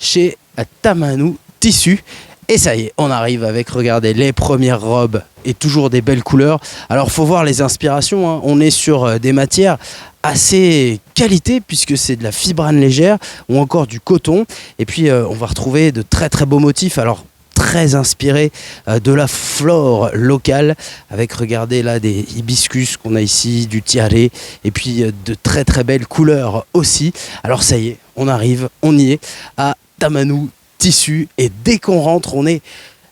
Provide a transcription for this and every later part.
chez Tamanu Tissu. Et ça y est, on arrive avec, regardez, les premières robes et toujours des belles couleurs. Alors, faut voir les inspirations, hein. On est sur des matières assez qualité puisque c'est de la fibrane légère ou encore du coton. Et puis, on va retrouver de très très beaux motifs. Alors, très inspiré de la flore locale avec, regardez là, des hibiscus qu'on a ici, du tiare et puis de très très belles couleurs aussi. Alors ça y est, on arrive, on y est à Tamanu Tissu et dès qu'on rentre, on est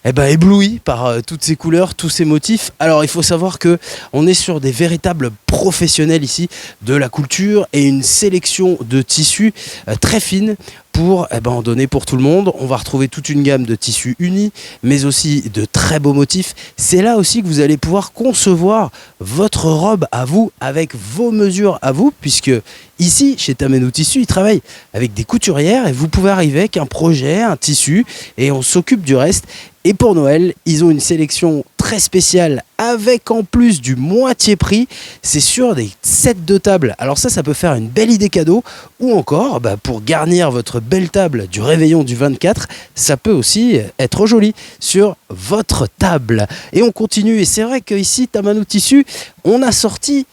ébloui par toutes ces couleurs, tous ces motifs. Alors il faut savoir que on est sur des véritables professionnels ici de la couture et une sélection de tissus très fine pour en donner pour tout le monde. On va retrouver toute une gamme de tissus unis, mais aussi de très beaux motifs. C'est là aussi que vous allez pouvoir concevoir votre robe à vous, avec vos mesures à vous, puisque ici, chez Tamanu Tissu, ils travaillent avec des couturières et vous pouvez arriver avec un projet, un tissu, et on s'occupe du reste. Et pour Noël, ils ont une sélection très spéciale avec en plus du moitié prix. C'est sur des sets de table. Alors ça peut faire une belle idée cadeau ou encore pour garnir votre belle table du réveillon du 24, ça peut aussi être joli sur votre table. Et on continue et c'est vrai qu'ici, Tamanu Tissu, on a sorti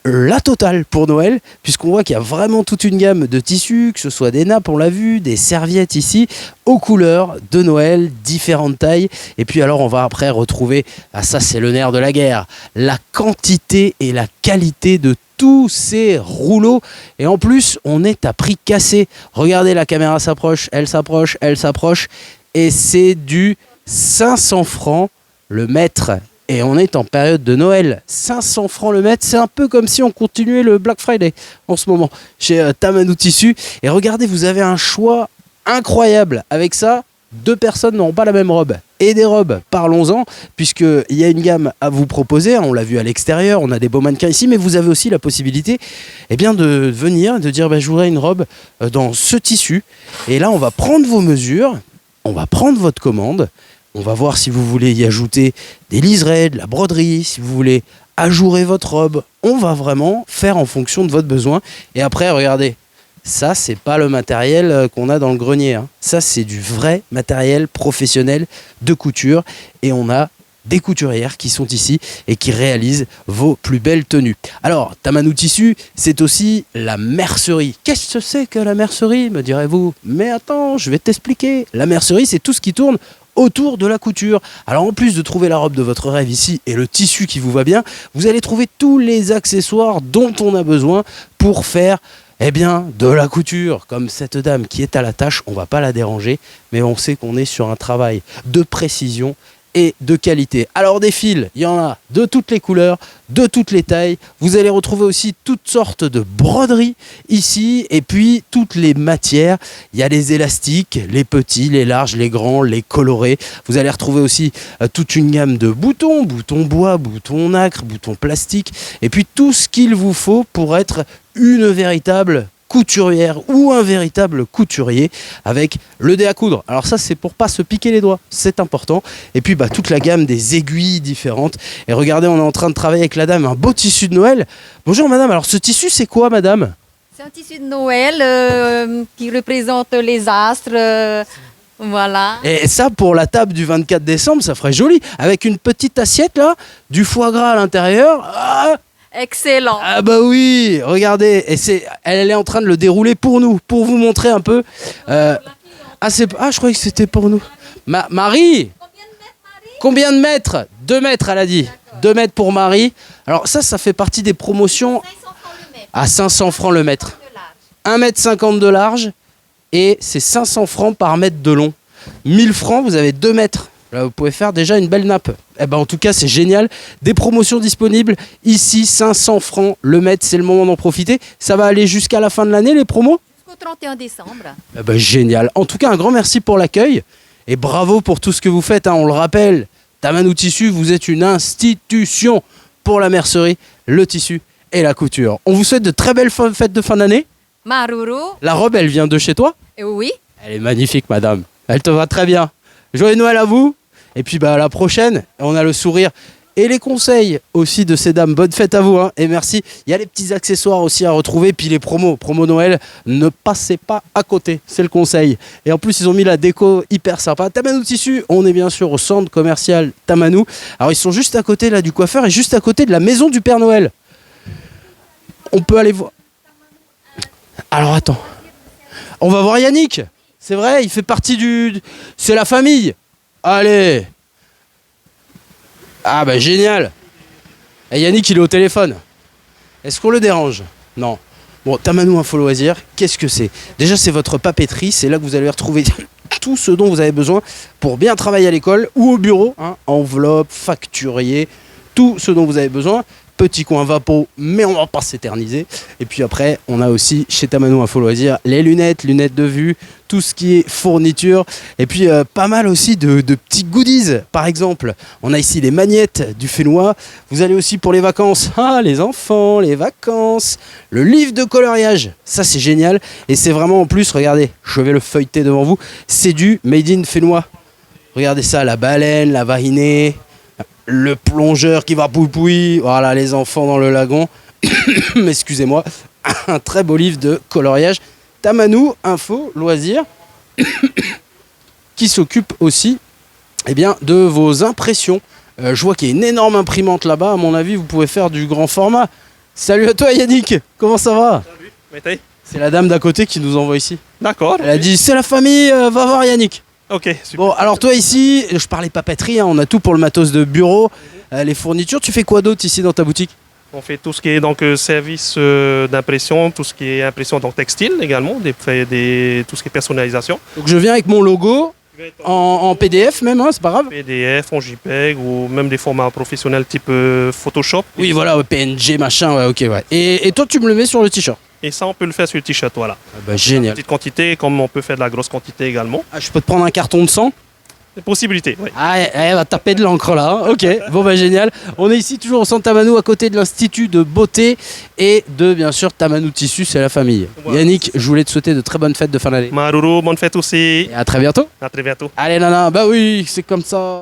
la totale pour Noël, puisqu'on voit qu'il y a vraiment toute une gamme de tissus, que ce soit des nappes, on l'a vu, des serviettes ici, aux couleurs de Noël, différentes tailles. Et puis alors on va après retrouver, ça c'est le nerf de la guerre, la quantité et la qualité de tous ces rouleaux. Et en plus, on est à prix cassé. Regardez, la caméra s'approche, elle s'approche, elle s'approche. Et c'est du 500 francs le mètre. Et on est en période de Noël. 500 francs le mètre, c'est un peu comme si on continuait le Black Friday en ce moment chez Tamanu Tissu. Et regardez, vous avez un choix incroyable. Avec ça, 2 personnes n'auront pas la même robe. Et des robes, parlons-en, puisqu'il y a une gamme à vous proposer. On l'a vu à l'extérieur, on a des beaux mannequins ici, mais vous avez aussi la possibilité de venir et de dire je voudrais une robe dans ce tissu. Et là, on va prendre vos mesures, on va prendre votre commande. On va voir si vous voulez y ajouter des liserés, de la broderie, si vous voulez ajourer votre robe. On va vraiment faire en fonction de votre besoin. Et après, regardez, ça, c'est pas le matériel qu'on a dans le grenier, hein. Ça, c'est du vrai matériel professionnel de couture. Et on a des couturières qui sont ici et qui réalisent vos plus belles tenues. Alors, Tamanu Tissu, c'est aussi la mercerie. Qu'est-ce que c'est que la mercerie, me direz-vous? Mais attends, je vais t'expliquer. La mercerie, c'est tout ce qui tourne autour de la couture. Alors en plus de trouver la robe de votre rêve ici et le tissu qui vous va bien, vous allez trouver tous les accessoires dont on a besoin pour faire de la couture. Comme cette dame qui est à la tâche, on ne va pas la déranger, mais on sait qu'on est sur un travail de précision et de qualité. Alors des fils, il y en a de toutes les couleurs, de toutes les tailles. Vous allez retrouver aussi toutes sortes de broderies ici et puis toutes les matières. Il y a les élastiques, les petits, les larges, les grands, les colorés. Vous allez retrouver aussi toute une gamme de boutons, boutons bois, boutons nacre, boutons plastique et puis tout ce qu'il vous faut pour être une véritable couturière ou un véritable couturier avec le dé à coudre. Alors ça, c'est pour pas se piquer les doigts, c'est important. Et puis toute la gamme des aiguilles différentes. Et regardez, on est en train de travailler avec la dame un beau tissu de Noël. Bonjour madame, alors ce tissu c'est quoi madame? C'est un tissu de Noël qui représente les astres. Voilà. Et ça, pour la table du 24 décembre, ça ferait joli. Avec une petite assiette là, du foie gras à l'intérieur. Excellent. Ah bah oui, regardez, et elle est en train de le dérouler pour nous, pour vous montrer un peu. Je croyais que c'était pour nous. Marie, combien de mètres? 2 mètres, elle a dit. 2 mètres pour Marie. Alors ça fait partie des promotions à 500 francs le mètre. 1,50 m de large et c'est 500 francs par mètre de long. 1000 francs, vous avez 2 mètres. Là, vous pouvez faire déjà une belle nappe. En tout cas, c'est génial. Des promotions disponibles. Ici, 500 francs le mètre. C'est le moment d'en profiter. Ça va aller jusqu'à la fin de l'année, les promos? Jusqu'au 31 décembre. Génial. En tout cas, un grand merci pour l'accueil. Et bravo pour tout ce que vous faites. On le rappelle, Tamanu Tissu, vous êtes une institution pour la mercerie, le tissu et la couture. On vous souhaite de très belles fêtes de fin d'année. Maruru. La robe, elle vient de chez toi? Oui. Elle est magnifique, madame. Elle te va très bien. Joyeux Noël à vous. Et puis à la prochaine, on a le sourire et les conseils aussi de ces dames. Bonne fête à vous hein, et merci. Il y a les petits accessoires aussi à retrouver, puis les promos Noël, ne passez pas à côté, c'est le conseil. Et en plus ils ont mis la déco hyper sympa. Tamanou Tissu, on est bien sûr au centre commercial Tamanou. Alors ils sont juste à côté là du coiffeur et juste à côté de la maison du Père Noël. On peut aller voir. Alors attends, on va voir Yannick. C'est vrai, il fait partie du... C'est la famille. Allez. Ah bah génial. Et Yannick, il est au téléphone. Est-ce qu'on le dérange? Non. Bon, Tamanou Info Loisirs, qu'est-ce que c'est? Déjà, c'est votre papeterie. C'est là que vous allez retrouver tout ce dont vous avez besoin pour bien travailler à l'école ou au bureau. Hein, enveloppe, facturier, tout ce dont vous avez besoin. Petit coin vapo, mais on va pas s'éterniser. Et puis après, on a aussi chez Tamanou Info Loisirs les lunettes de vue, tout ce qui est fourniture. Et puis pas mal aussi de petits goodies. Par exemple, on a ici les magnettes du Fénois. Vous allez aussi pour les vacances. Ah, les enfants, les vacances. Le livre de coloriage, ça c'est génial. Et c'est vraiment en plus, regardez, je vais le feuilleter devant vous. C'est du Made in Fénois. Regardez ça, la baleine, la vahinée. Le plongeur qui va poupouille, voilà les enfants dans le lagon. Excusez-moi, un très beau livre de coloriage. Tamanou Info Loisirs qui s'occupe aussi eh bien, de vos impressions. Je vois qu'il y a une énorme imprimante là-bas. À mon avis, vous pouvez faire du grand format. Salut à toi Yannick, comment ça va? Salut, Mété. C'est la dame d'à côté qui nous envoie ici. D'accord. Elle a dit c'est la famille, va voir Yannick. Ok, super. Bon, alors toi ici, je parlais papeterie, hein, on a tout pour le matos de bureau, les fournitures. Tu fais quoi d'autre ici dans ta boutique? On fait tout ce qui est donc service d'impression, tout ce qui est impression donc textile également, tout ce qui est personnalisation. Donc je viens avec mon logo en PDF même, hein, c'est pas grave. PDF, en JPEG ou même des formats professionnels type Photoshop. Oui, voilà, ouais, PNG, machin, ouais, ok, ouais. Et toi, tu me le mets sur le t-shirt? Et ça, on peut le faire sur le t-shirt, voilà. Ah bah génial. Petite quantité, comme on peut faire de la grosse quantité également. Ah, je peux te prendre un carton de sang? Des possibilités, oui. Ah, elle va taper de l'encre là, hein. Ok, bon bah génial. On est ici toujours au centre Tamanou à côté de l'Institut de beauté et de bien sûr Tamanou Tissu, c'est la famille. Voilà. Yannick, je voulais te souhaiter de très bonnes fêtes de fin d'année. Maruru, bonne fête aussi. Et à très bientôt. À très bientôt. Allez nana, bah oui, c'est comme ça.